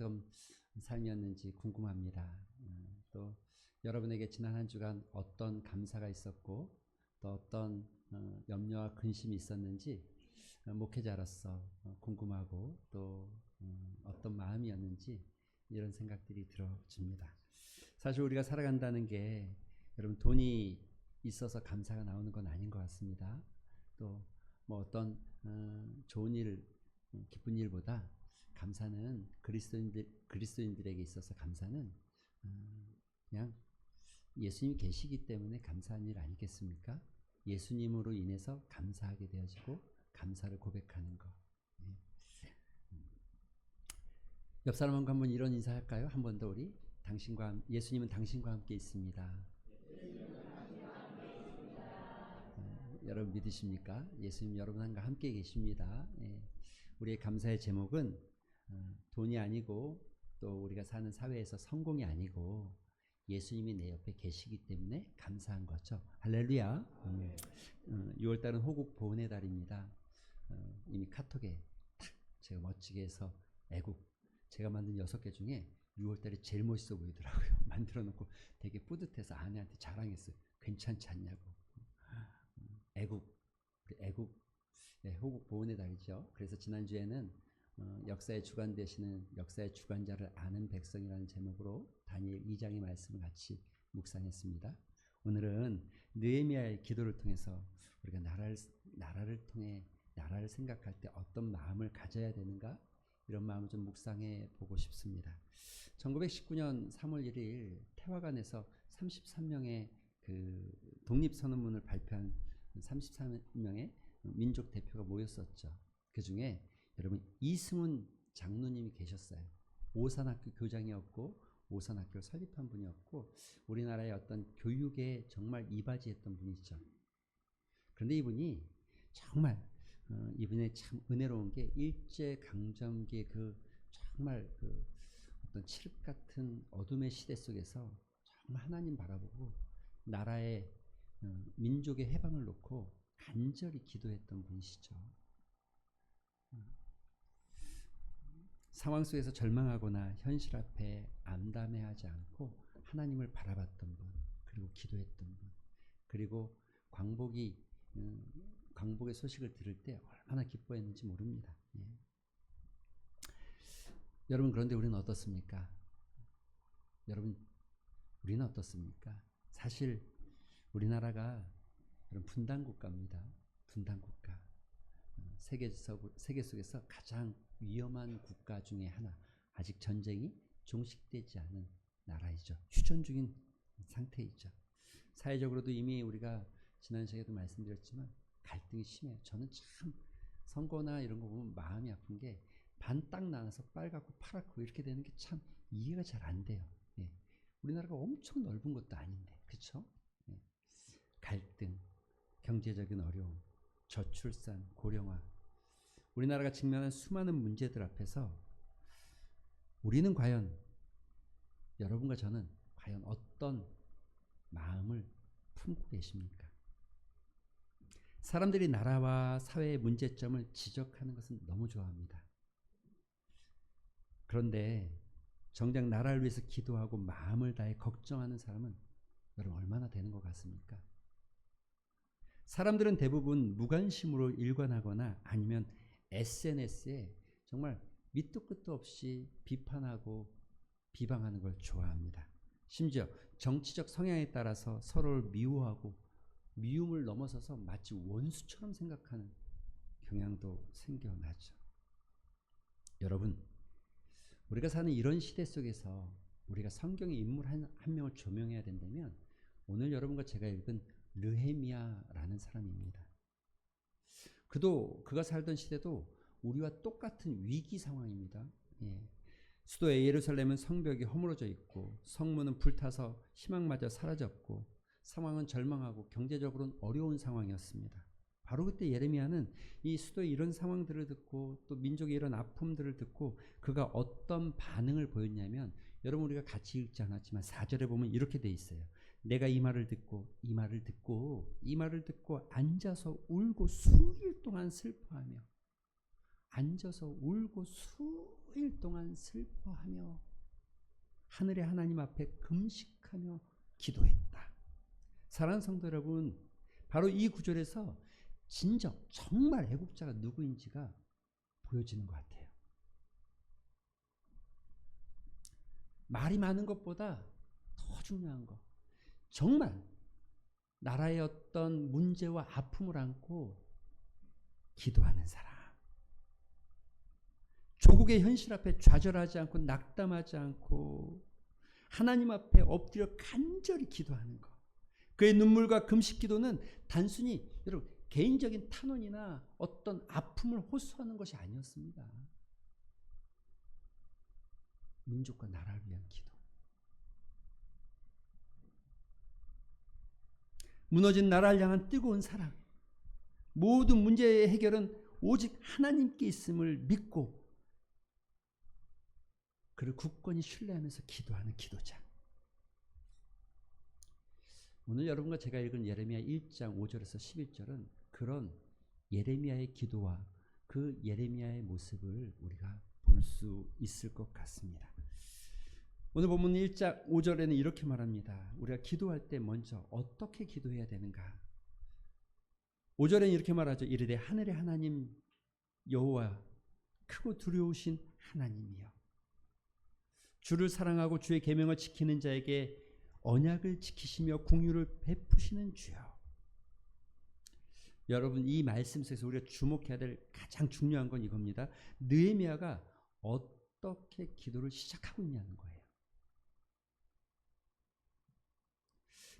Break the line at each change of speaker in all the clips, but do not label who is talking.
어떤 삶이었는지 궁금합니다. 또 여러분에게 지난 한 주간 어떤 감사가 있었고 또 어떤 염려와 근심이 있었는지 목회자로서 궁금하고 또 어떤 마음이었는지 이런 생각들이 들어집니다. 사실 우리가 살아간다는 게 여러분 돈이 있어서 감사가 나오는 건 아닌 것 같습니다. 또 뭐 어떤 좋은 일, 기쁜 일보다 감사는 그리스도인들에게 있어서 감사는 그냥 예수님이 계시기 때문에 감사한 일 아니겠습니까? 예수님으로 인해서 감사하게 되어지고 감사를 고백하는 것. 옆 사람과 한번 이런 인사할까요? 한 번 더 우리 예수님은 당신과 함께 있습니다. 여러분 믿으십니까? 예수님 여러분과 함께 계십니다. 우리의 감사의 제목은 돈이 아니고 또 우리가 사는 사회에서 성공이 아니고 예수님이 내 옆에 계시기 때문에 감사한 거죠. 할렐루야. 6월달은 호국 보훈의 달입니다. 이미 카톡에 탁 제가 멋지게 해서 애국 제가 만든 6개 중에 6월달이 제일 멋있어 보이더라고요. 만들어 놓고 되게 뿌듯해서 아내한테 자랑했어요. 괜찮지 않냐고. 애국, 네, 호국 보훈의 달이죠. 그래서 지난주에는 역사의 주관 되시는 역사의 주관자를 아는 백성이라는 제목으로 다니엘 2장의 말씀을 같이 묵상했습니다. 오늘은 느헤미야의 기도를 통해서 우리가 나라를 통해 나라를 생각할 때 어떤 마음을 가져야 되는가 이런 마음을 좀 묵상해 보고 싶습니다. 1919년 3월 1일 태화관에서 33명의 그 독립선언문을 발표한 33명의 민족 대표가 모였었죠. 그 중에 여러분 이승훈 장로님이 계셨어요. 오산학교 교장이었고 오산학교를 설립한 분이었고 우리나라의 어떤 교육에 정말 이바지했던 분이죠. 그런데 이분이 정말 이분의 참 은혜로운 게 일제강점기의 정말 어떤 칠흑 같은 어둠의 시대 속에서 정말 하나님 바라보고 나라의 민족의 해방을 놓고 간절히 기도했던 분이시죠. 상황 속에서 절망하거나 현실 앞에 암담해하지 않고 하나님을 바라봤던 분, 그리고 기도했던 분, 그리고 광복의 소식을 들을 때 얼마나 기뻐했는지 모릅니다. 예. 여러분 그런데 우리는 어떻습니까? 여러분 우리는 어떻습니까? 사실 우리나라가 분단 국가입니다. 분단 국가. 세계 속에서 가장 위험한 국가 중에 하나. 아직 전쟁이 종식되지 않은 나라이죠. 휴전 중인 상태이죠. 사회적으로도 이미 우리가 지난 시간에도 말씀드렸지만 갈등이 심해요. 저는 참 선거나 이런 거 보면 마음이 아픈 게 반 딱 나눠서 빨갛고 파랗고 이렇게 되는 게 참 이해가 잘 안 돼요. 예. 우리나라가 엄청 넓은 것도 아닌데, 그렇죠? 예. 갈등, 경제적인 어려움, 저출산, 고령화, 우리나라가 직면한 수많은 문제들 앞에서 우리는 과연 여러분과 저는 과연 어떤 마음을 품고 계십니까? 사람들이 나라와 사회의 문제점을 지적하는 것은 너무 좋아합니다. 그런데 정작 나라를 위해서 기도하고 마음을 다해 걱정하는 사람은 여러분 얼마나 되는 것 같습니까? 사람들은 대부분 무관심으로 일관하거나 아니면 SNS에 정말 밑도 끝도 없이 비판하고 비방하는 걸 좋아합니다. 심지어 정치적 성향에 따라서 서로를 미워하고 미움을 넘어서서 마치 원수처럼 생각하는 경향도 생겨나죠. 여러분, 우리가 사는 이런 시대 속에서 우리가 성경의 인물 한 명을 조명해야 된다면 오늘 여러분과 제가 읽은 느헤미야라는 사람입니다. 그가 살던 시대도 우리와 똑같은 위기 상황입니다. 예. 수도 예루살렘은 성벽이 허물어져 있고 성문은 불타서 희망마저 사라졌고 상황은 절망하고 경제적으로는 어려운 상황이었습니다. 바로 그때 예레미야는 이 수도의 이런 상황들을 듣고 또 민족의 이런 아픔들을 듣고 그가 어떤 반응을 보였냐면 여러분 우리가 같이 읽지 않았지만 4절에 보면 이렇게 돼 있어요. 내가 이 말을 듣고 앉아서 울고 수일 동안 슬퍼하며 앉아서 울고 수일 수일 동안 슬퍼하며 하늘의 하나님 앞에 금식하며 기도했다. 사랑하는 성도 여러분, 바로 이 구절에서 진정 정말 애국자가 누구인지가 보여지는 것 같아요. 말이 많은 것보다 더 중요한 거, 정말 나라의 어떤 문제와 아픔을 안고 기도하는 사람, 조국의 현실 앞에 좌절하지 않고 낙담하지 않고 하나님 앞에 엎드려 간절히 기도하는 것, 그의 눈물과 금식 기도는 단순히 여러분 개인적인 탄원이나 어떤 아픔을 호소하는 것이 아니었습니다. 민족과 나라를 위한 기도. 무너진 나라를 향한 뜨거운 사랑. 모든 문제의 해결은 오직 하나님께 있음을 믿고 그를 굳건히 신뢰하면서 기도하는 기도자. 오늘 여러분과 제가 읽은 예레미야 1장 5절에서 11절은 그런 예레미야의 기도와 그 예레미야의 모습을 우리가 볼 수 있을 것 같습니다. 오늘 본문 1장 5절에는 이렇게 말합니다. 우리가 기도할 때 먼저 어떻게 기도해야 되는가? 5절에는 이렇게 말하죠. 이르되 하늘의 하나님 여호와 크고 두려우신 하나님이여, 주를 사랑하고 주의 계명을 지키는 자에게 언약을 지키시며 공유를 베푸시는 주여. 여러분, 이 말씀 속에서 우리가 주목해야 될 가장 중요한 건 이겁니다. 느헤미야가 어떻게 기도를 시작하고 있냐는 거예요.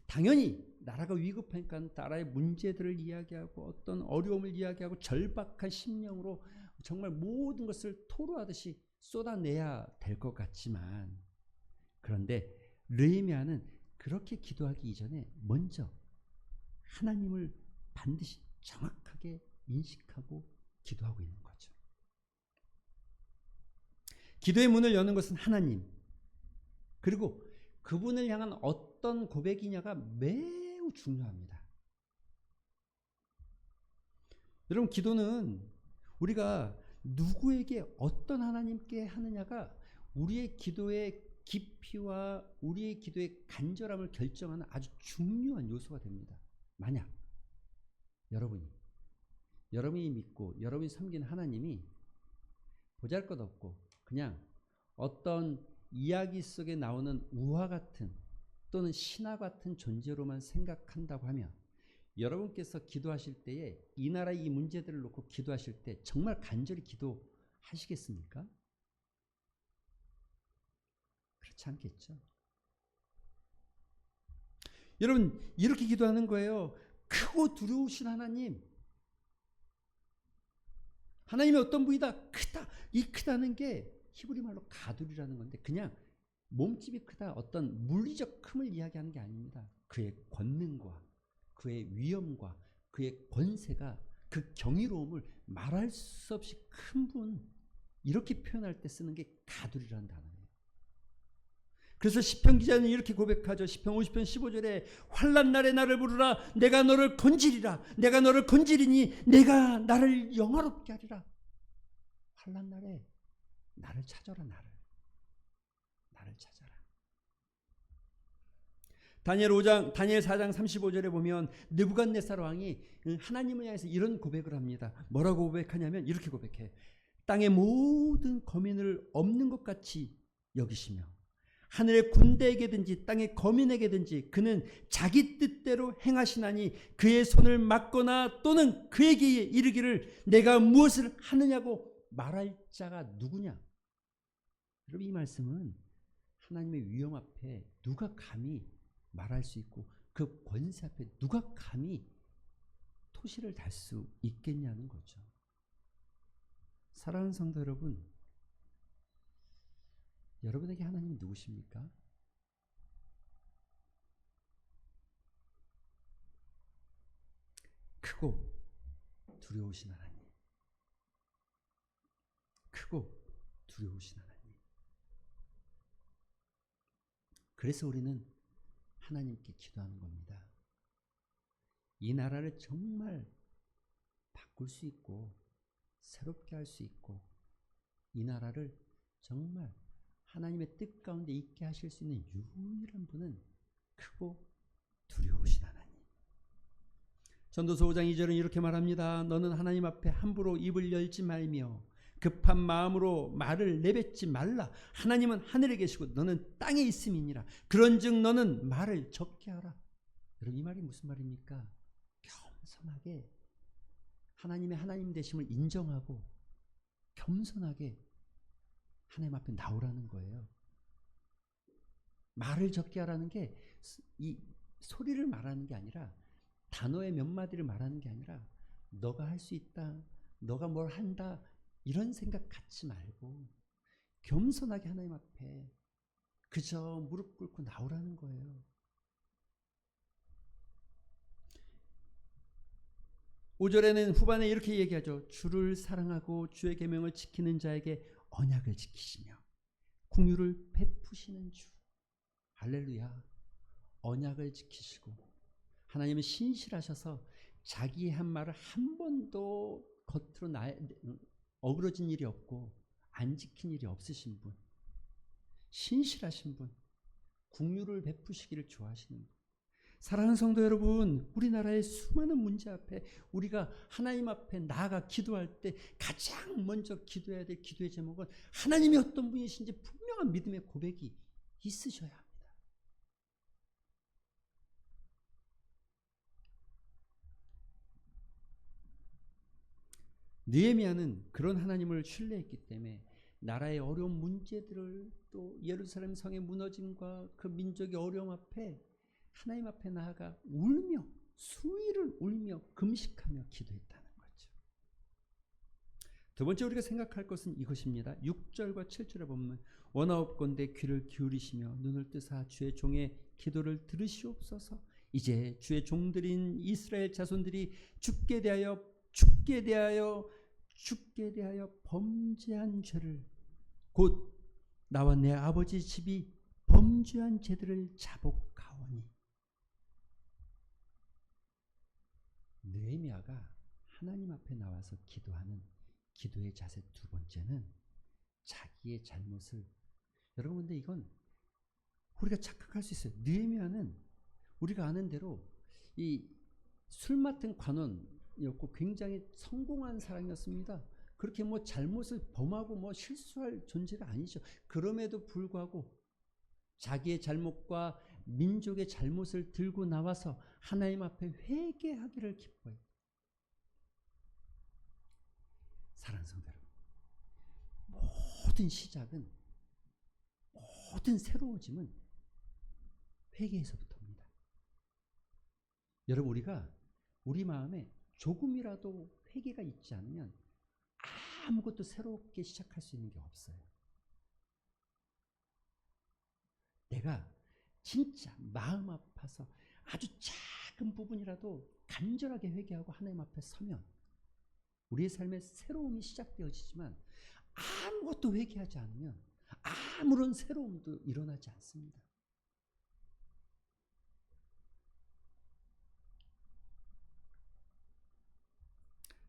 당연히 나라가 위급하니까 나라의 문제들을 이야기하고 어떤 어려움을 이야기하고 절박한 심령으로 정말 모든 것을 토로하듯이 쏟아내야 될 것 같지만, 그런데 느헤미야는 그렇게 기도하기 이전에 먼저 하나님을 반드시 정확하게 인식하고 기도하고 있는 거죠. 기도의 문을 여는 것은 하나님, 그리고 그분을 향한 어떤 고백이냐가 매우 중요합니다. 여러분, 기도는 우리가 누구에게 어떤 하나님께 하느냐가 우리의 기도의 깊이와 우리의 기도의 간절함을 결정하는 아주 중요한 요소가 됩니다. 만약 여러분이 믿고 여러분이 섬기는 하나님이 보잘것없고 그냥 어떤 이야기 속에 나오는 우화 같은 또는 신화 같은 존재로만 생각한다고 하면, 여러분께서 기도하실 때에 이 나라의 이 문제들을 놓고 기도하실 때 정말 간절히 기도하시겠습니까? 그렇지 않겠죠. 여러분, 이렇게 기도하는 거예요. 크고 두려우신 하나님, 하나님의 어떤 부위다, 크다. 이 크다는 게 히브리 말로 가두리라는 건데 그냥 몸집이 크다, 어떤 물리적 큼을 이야기하는 게 아닙니다. 그의 권능과 그의 위엄과 그의 권세가, 그 경이로움을 말할 수 없이 큰 분, 이렇게 표현할 때 쓰는 게 가두리라는 단어예요. 그래서 시편 기자는 이렇게 고백하죠. 시편 50편 15절에 환난 날에 나를 부르라. 내가 너를 건지리라. 내가 너를 건지리니 내가 나를 영화롭게 하리라. 환난 날에 나를 찾아라. 나를 찾아라. 다니엘 4장 35절에 보면 느부갓네살 왕이 하나님을 향해서 이런 고백을 합니다. 뭐라고 고백하냐면 이렇게 고백해. 땅의 모든 거민을 없는 것 같이 여기시며 하늘의 군대에게든지 땅의 거민에게든지 그는 자기 뜻대로 행하시나니 그의 손을 막거나 또는 그에게 이르기를 내가 무엇을 하느냐고 말할 자가 누구냐. 여러분, 이 말씀은 하나님의 위엄 앞에 누가 감히 말할 수 있고 그 권세 앞에 누가 감히 토시를 달 수 있겠냐는 거죠. 사랑하는 성도 여러분, 여러분에게 하나님이 누구십니까? 크고 두려우신 하나님. 크고 두려우신 하나님. 그래서 우리는 하나님께 기도하는 겁니다. 이 나라를 정말 바꿀 수 있고 새롭게 할 수 있고 이 나라를 정말 하나님의 뜻 가운데 있게 하실 수 있는 유일한 분은 크고 두려우신 하나님. 전도서 5장 2절은 이렇게 말합니다. 너는 하나님 앞에 함부로 입을 열지 말며 급한 마음으로 말을 내뱉지 말라. 하나님은 하늘에 계시고 너는 땅에 있음이니라. 그런즉 너는 말을 적게 하라. 여러분, 이 말이 무슨 말입니까? 겸손하게 하나님의 하나님 되심을 인정하고 겸손하게 하나님 앞에 나오라는 거예요. 말을 적게 하라는 게 이 소리를 말하는 게 아니라, 단어의 몇 마디를 말하는 게 아니라, 너가 할 수 있다, 너가 뭘 한다, 이런 생각 갖지 말고 겸손하게 하나님 앞에 그저 무릎 꿇고 나오라는 거예요. (5절에는) 후반에 이렇게 얘기하죠. 주를 사랑하고 주의 계명을 지키는 자에게 언약을 지키시며 긍휼을 베푸시는 주. 할렐루야. 언약을 지키시고, 하나님은 신실하셔서 자기의 한 말을 한 번도 겉으로 어그러진 일이 없고 안 지킨 일이 없으신 분, 신실하신 분, 긍휼을 베푸시기를 좋아하시는 분. 사랑하는 성도 여러분, 우리나라의 수많은 문제 앞에 우리가 하나님 앞에 나아가 기도할 때 가장 먼저 기도해야 될 기도의 제목은 하나님이 어떤 분이신지 분명한 믿음의 고백이 있으셔야 합니다. 느헤미야는 그런 하나님을 신뢰했기 때문에 나라의 어려운 문제들을, 또 예루살렘 성의 무너짐과 그 민족의 어려움 앞에 하나님 앞에 나아가 울며, 수일을 울며 금식하며 기도했다는 거죠. 두 번째 우리가 생각할 것은 이것입니다. 6절과 7절에 보면 원하옵건대 귀를 기울이시며 눈을 뜨사 주의 종의 기도를 들으시옵소서. 이제 주의 종들인 이스라엘 자손들이 죽게 대하여 범죄한 죄를, 곧 나와 내 아버지 집이 범죄한 죄들을 자복하오니. 느헤미야가 하나님 앞에 나와서 기도하는 기도의 자세 두 번째는 자기의 잘못을, 여러분 근데 이건 우리가 착각할 수 있어요. 느헤미야는 우리가 아는 대로 이 술 맡은 관원이었고 굉장히 성공한 사람이었습니다. 그렇게 뭐 잘못을 범하고 뭐 실수할 존재가 아니죠. 그럼에도 불구하고 자기의 잘못과 민족의 잘못을 들고 나와서 하나님 앞에 회개하기를 기뻐해요. 사랑하는 성도 여러분, 모든 시작은, 모든 새로워짐은 회개에서부터입니다. 여러분, 우리 마음에 조금이라도 회개가 있지 않으면 아무것도 새롭게 시작할 수 있는 게 없어요. 내가 진짜 마음 아파서 아주 작은 부분이라도 간절하게 회개하고 하나님 앞에 서면 우리의 삶에 새로움이 시작되어지지만, 아무것도 회개하지 않으면 아무런 새로움도 일어나지 않습니다.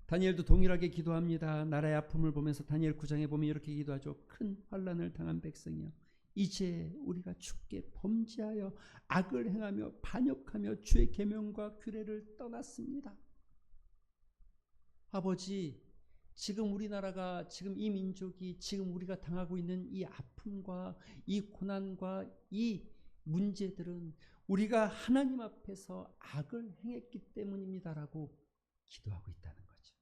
다니엘도 동일하게 기도합니다. 나라의 아픔을 보면서 다니엘 9장에 보면 이렇게 기도하죠. 큰 환난을 당한 백성이여, 이제 우리가 주께 범죄하여 악을 행하며 반역하며 주의 계명과 규례를 떠났습니다. 아버지, 지금 우리나라가, 지금 이 민족이, 지금 우리가 당하고 있는 이 아픔과 이 고난과 이 문제들은 우리가 하나님 앞에서 악을 행했기 때문입니다라고 기도하고 있다는 거죠.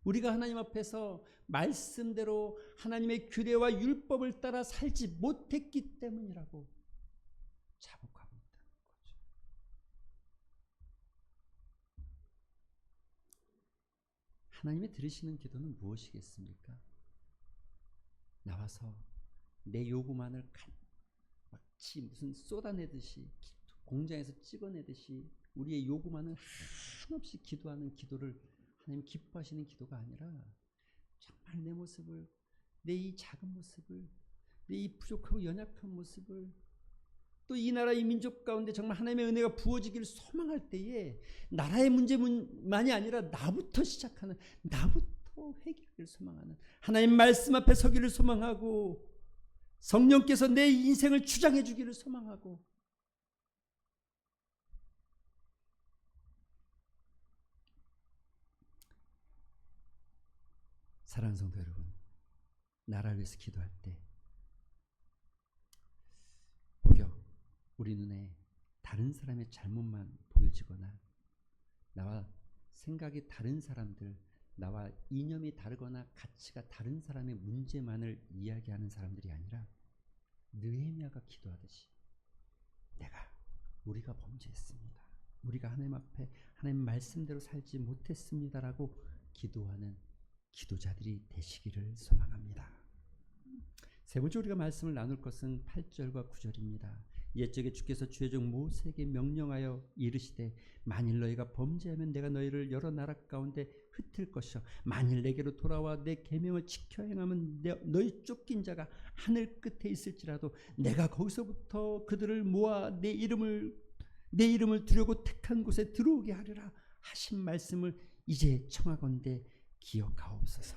우리가 하나님 앞에서 말씀대로 하나님의 규례와 율법을 따라 살지 못했기 때문이라고 자복하고 있다는 거죠. 하나님이 들으시는 기도는 무엇이겠습니까? 나와서 내 요구만을 마치 무슨 쏟아내듯이, 공장에서 찍어내듯이 우리의 요구만을 한없이 기도하는 기도를 하나님 기뻐하시는 기도가 아니라, 정말 내 모습을, 내 이 작은 모습을, 내 이 부족하고 연약한 모습을, 또 이 나라 이 민족 가운데 정말 하나님의 은혜가 부어지기를 소망할 때에 나라의 문제만이 아니라 나부터 시작하는, 나부터 부터 회개를 소망하는, 하나님 말씀 앞에 서기를 소망하고 성령께서 내 인생을 주장해 주기를 소망하고, 사랑하는 성도 여러분, 나라를 위해서 기도할 때 혹여 우리 눈에 다른 사람의 잘못만 보여지거나 나와 생각이 다른 사람들, 나와 이념이 다르거나 가치가 다른 사람의 문제만을 이야기하는 사람들이 아니라 느헤미야가 기도하듯이 우리가 범죄했습니다, 우리가 하나님 앞에 하나님 말씀대로 살지 못했습니다라고 기도하는 기도자들이 되시기를 소망합니다. 세 번째 우리가 말씀을 나눌 것은 8절과 9절입니다. 옛적에 주께서 주의 종 모세에게 명령하여 이르시되 만일 너희가 범죄하면 내가 너희를 여러 나라 가운데 흩을 것이요 만일 내게로 돌아와 내 계명을 지켜 행하면 너희 쫓긴 자가 하늘 끝에 있을지라도 내가 거기서부터 그들을 모아 내 이름을 두려고 택한 곳에 들어오게 하리라 하신 말씀을 이제 청하건대 기억하옵소서.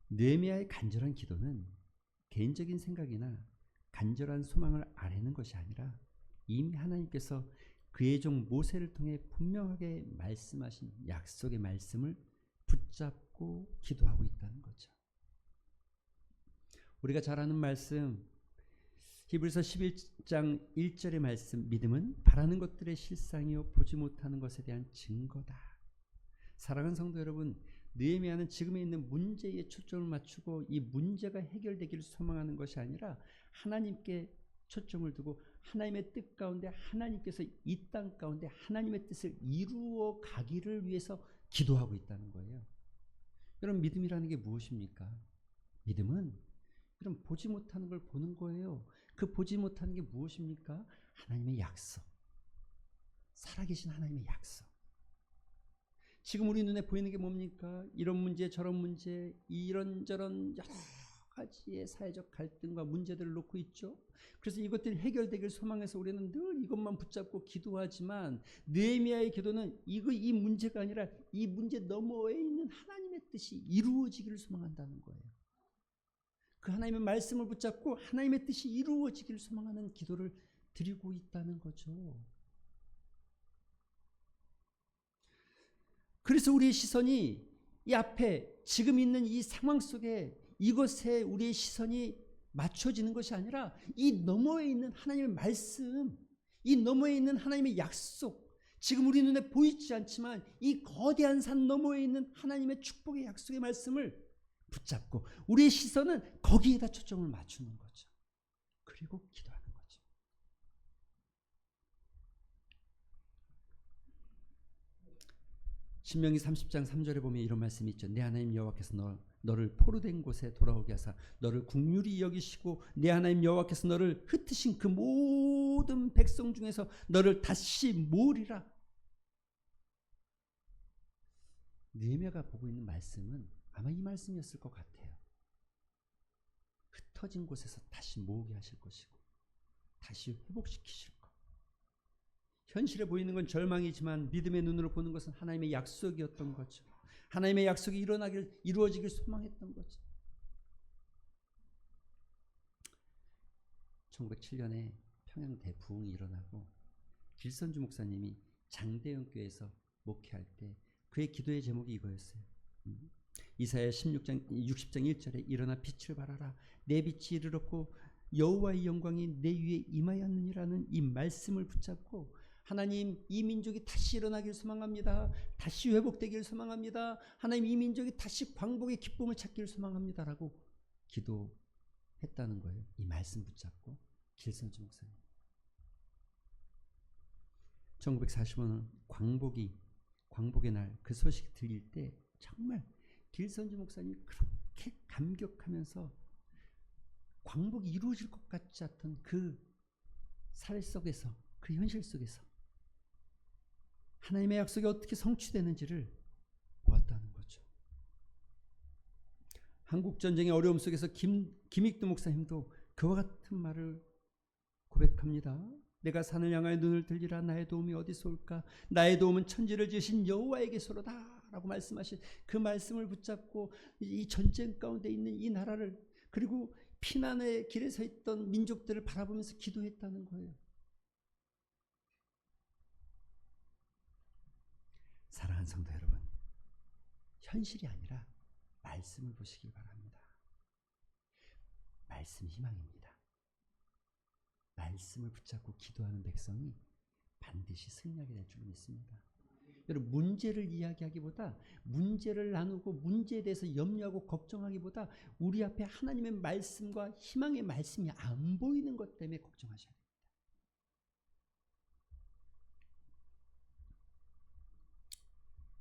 느헤미야의 간절한 기도는 개인적인 생각이나 간절한 소망을 아뢰는 것이 아니라 이미 하나님께서 그의 종 모세를 통해 분명하게 말씀하신 약속의 말씀을 붙잡고 기도하고 있다는 거죠. 우리가 잘 아는 말씀, 히브리서 11장 1절의 말씀, 믿음은 바라는 것들의 실상이요 보지 못하는 것에 대한 증거다. 사랑하는 성도 여러분, 느헤미야는 지금에 있는 문제에 초점을 맞추고 이 문제가 해결되기를 소망하는 것이 아니라 하나님께 초점을 두고 하나님의 뜻 가운데 하나님께서 이 땅 가운데 하나님의 뜻을 이루어 가기를 위해서 기도하고 있다는 거예요. 여러분, 믿음이라는 게 무엇입니까? 믿음은 여러분 보지 못하는 걸 보는 거예요. 그 보지 못하는 게 무엇입니까? 하나님의 약속, 살아계신 하나님의 약속. 지금 우리 눈에 보이는 게 뭡니까? 이런 문제 저런 문제, 이런저런 여러 가지의 사회적 갈등과 문제들을 놓고 있죠. 그래서 이것들이 해결되길 소망해서 우리는 늘 이것만 붙잡고 기도하지만 느헤미야의 기도는 이 문제가 아니라 이 문제 너머에 있는 하나님의 뜻이 이루어지기를 소망한다는 거예요. 그 하나님의 말씀을 붙잡고 하나님의 뜻이 이루어지기를 소망하는 기도를 드리고 있다는 거죠. 그래서 우리의 시선이 이 앞에 지금 있는 이 상황 속에 이것에 우리의 시선이 맞춰지는 것이 아니라 이 너머에 있는 하나님의 말씀, 이 너머에 있는 하나님의 약속, 지금 우리 눈에 보이지 않지만 이 거대한 산 너머에 있는 하나님의 축복의 약속의 말씀을 붙잡고 우리의 시선은 거기에다 초점을 맞추는 거죠. 그리고 기도하는 거죠. 신명기 30장 3절에 보면 이런 말씀이 있죠. 내 하나님 여호와께서 너를 포로된 곳에 돌아오게 하사 너를 긍휼히 여기시고 내 하나님 여호와께서 너를 흩으신 그 모든 백성 중에서 너를 다시 모으리라. 느헤미야가 보고 있는 말씀은 아마 이 말씀이었을 것 같아요. 흩어진 곳에서 다시 모으게 하실 것이고 다시 회복시키실 것. 현실에 보이는 건 절망이지만 믿음의 눈으로 보는 것은 하나님의 약속이었던 거죠. 하나님의 약속이 이루어지길 소망했던 거죠. 1907년에 평양 대부흥이 일어나고 길선주 목사님이 장대영 교회에서 목회할 때 그의 기도의 제목이 이거였어요. 이사야 60장 1절에 일어나 빛을 발하라 내 빛이 이르렀고 여호와의 영광이 내 위에 임하였느니라는 이 말씀을 붙잡고 하나님, 이 민족이 다시 일어나길 소망합니다. 다시 회복되길 소망합니다. 하나님, 이 민족이 다시 광복의 기쁨을 찾기를 소망합니다라고 기도했다는 거예요. 이 말씀 붙잡고 길선주 목사님. 1945년 광복의 날 그 소식이 들릴 때 정말 길선주 목사님이 그렇게 감격하면서 광복이 이루어질 것 같지 않던 그 사회 속에서, 그 현실 속에서 하나님의 약속이 어떻게 성취되는지를 보았다는 거죠. 한국전쟁의 어려움 속에서 김익두 목사님도 그와 같은 말을 고백합니다. 내가 산을 향하여 눈을 들리라 나의 도움이 어디서 올까? 나의 도움은 천지를 지으신 여호와에게서로다 라고 말씀하신 그 말씀을 붙잡고 이 전쟁 가운데 있는 이 나라를, 그리고 피난의 길에 서 있던 민족들을 바라보면서 기도했다는 거예요. 사랑하는 성도 여러분, 현실이 아니라 말씀을 보시길 바랍니다. 말씀 희망입니다. 말씀을 붙잡고 기도하는 백성이 반드시 승리하게 될 줄 믿습니다. 여러분, 문제를 이야기하기보다, 문제를 나누고 문제에 대해서 염려하고 걱정하기보다 우리 앞에 하나님의 말씀과 희망의 말씀이 안 보이는 것 때문에 걱정하셔야 됩니다.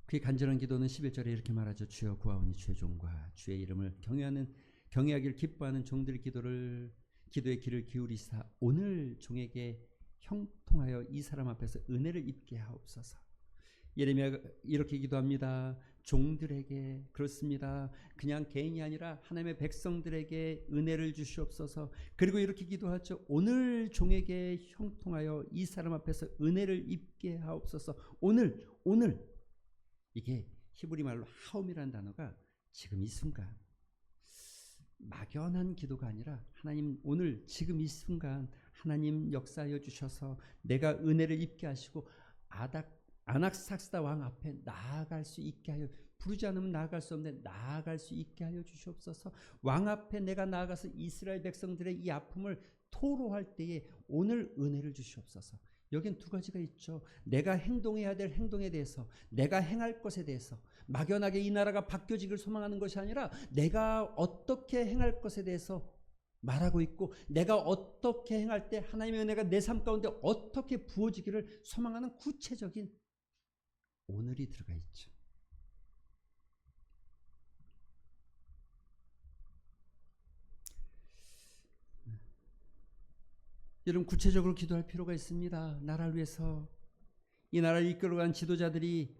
그의 간절한 기도는 11절에 이렇게 말하죠. 주여 구하오니 주의 종과 주의 이름을 경외하기를 기뻐하는 종들의 기도의 귀를 기울이사 오늘 종에게 형통하여 이 사람 앞에서 은혜를 입게 하옵소서. 예레미야가 이렇게 기도합니다. 종들에게, 그렇습니다. 그냥 개인이 아니라 하나님의 백성들에게 은혜를 주시옵소서. 그리고 이렇게 기도하죠. 오늘 종에게 형통하여 이 사람 앞에서 은혜를 입게 하옵소서. 오늘 이게 히브리 말로 하움이라는 단어가 지금 이 순간, 막연한 기도가 아니라 하나님 오늘 지금 이 순간 하나님 역사하여 주셔서 내가 은혜를 입게 하시고 아낙삭스다 왕 앞에 나아갈 수 있게 하여, 부르지 않으면 나아갈 수 없는데 나아갈 수 있게 하여 주시옵소서. 왕 앞에 내가 나아가서 이스라엘 백성들의 이 아픔을 토로할 때에 오늘 은혜를 주시옵소서. 여긴 두 가지가 있죠. 내가 행동해야 될 행동에 대해서, 내가 행할 것에 대해서, 막연하게 이 나라가 바뀌어지기를 소망하는 것이 아니라 내가 어떻게 행할 것에 대해서 말하고 있고, 내가 어떻게 행할 때 하나님의 은혜가 내 삶 가운데 어떻게 부어지기를 소망하는 구체적인 오늘이 들어가 있죠. 여러분, 구체적으로 기도할 필요가 있습니다. 나라를 위해서. 이 나라를 이끌어간 지도자들이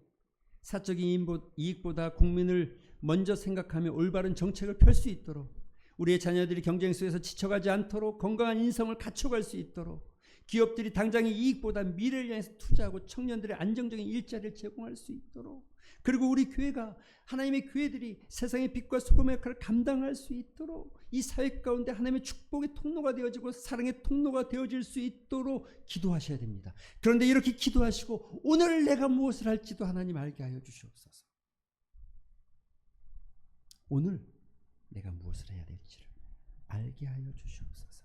사적인 이익보다 국민을 먼저 생각하며 올바른 정책을 펼 수 있도록, 우리의 자녀들이 경쟁 속에서 지쳐가지 않도록 건강한 인성을 갖춰갈 수 있도록, 기업들이 당장의 이익보다 미래를 향해서 투자하고 청년들의 안정적인 일자리를 제공할 수 있도록, 그리고 우리 교회가, 하나님의 교회들이 세상의 빛과 소금의 역할을 감당할 수 있도록, 이 사회 가운데 하나님의 축복의 통로가 되어지고 사랑의 통로가 되어질 수 있도록 기도하셔야 됩니다. 그런데 이렇게 기도하시고 오늘 내가 무엇을 할지도 하나님 알게 하여 주시옵소서. 오늘 내가 무엇을 해야 될지를 알게 하여 주시옵소서.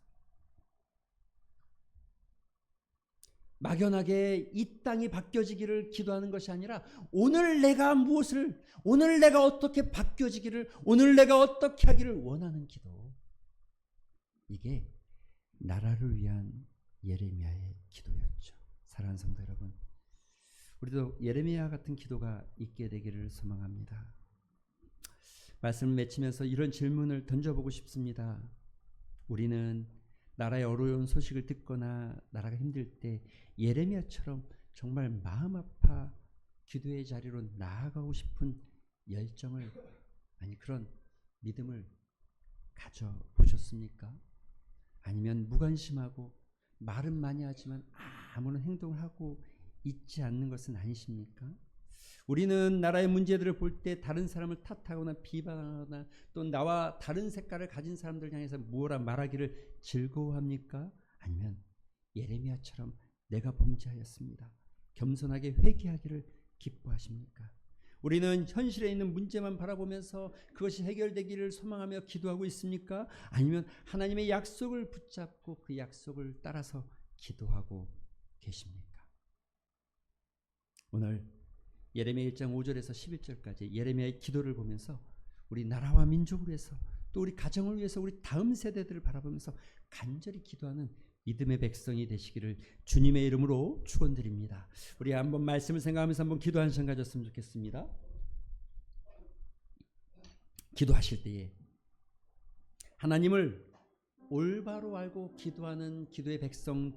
막연하게 이 땅이 바뀌어지기를 기도하는 것이 아니라 오늘 내가 무엇을, 오늘 내가 어떻게 바뀌어지기를, 오늘 내가 어떻게 하기를 원하는 기도. 이게 나라를 위한 예레미야의 기도였죠. 사랑하는 성도 여러분, 우리도 예레미야 같은 기도가 있게 되기를 소망합니다. 말씀을 맺히면서 이런 질문을 던져보고 싶습니다. 우리는 나라의 어려운 소식을 듣거나 나라가 힘들 때 예레미야처럼 정말 마음 아파 기도의 자리로 나아가고 싶은 열정을, 아니 그런 믿음을 가져보셨습니까? 아니면 무관심하고 말은 많이 하지만 아무런 행동을 하고 있지 않는 것은 아니십니까? 우리는 나라의 문제들을 볼 때 다른 사람을 탓하거나 비방하거나 또 나와 다른 색깔을 가진 사람들 향해서 뭐라 말하기를 즐거워합니까? 아니면 예레미야처럼 내가 범죄하였습니다, 겸손하게 회개하기를 기뻐하십니까? 우리는 현실에 있는 문제만 바라보면서 그것이 해결되기를 소망하며 기도하고 있습니까? 아니면 하나님의 약속을 붙잡고 그 약속을 따라서 기도하고 계십니까? 오늘 예레미야 1장 5절에서 11절까지 예레미야의 기도를 보면서 우리 나라와 민족을 위해서, 또 우리 가정을 위해서, 우리 다음 세대들을 바라보면서 간절히 기도하는 믿음의 백성이 되시기를 주님의 이름으로 축원드립니다. 우리 한번 말씀을 생각하면서 한번 기도 한 시간 가졌으면 좋겠습니다. 기도하실 때에 하나님을 올바로 알고 기도하는 기도의 백성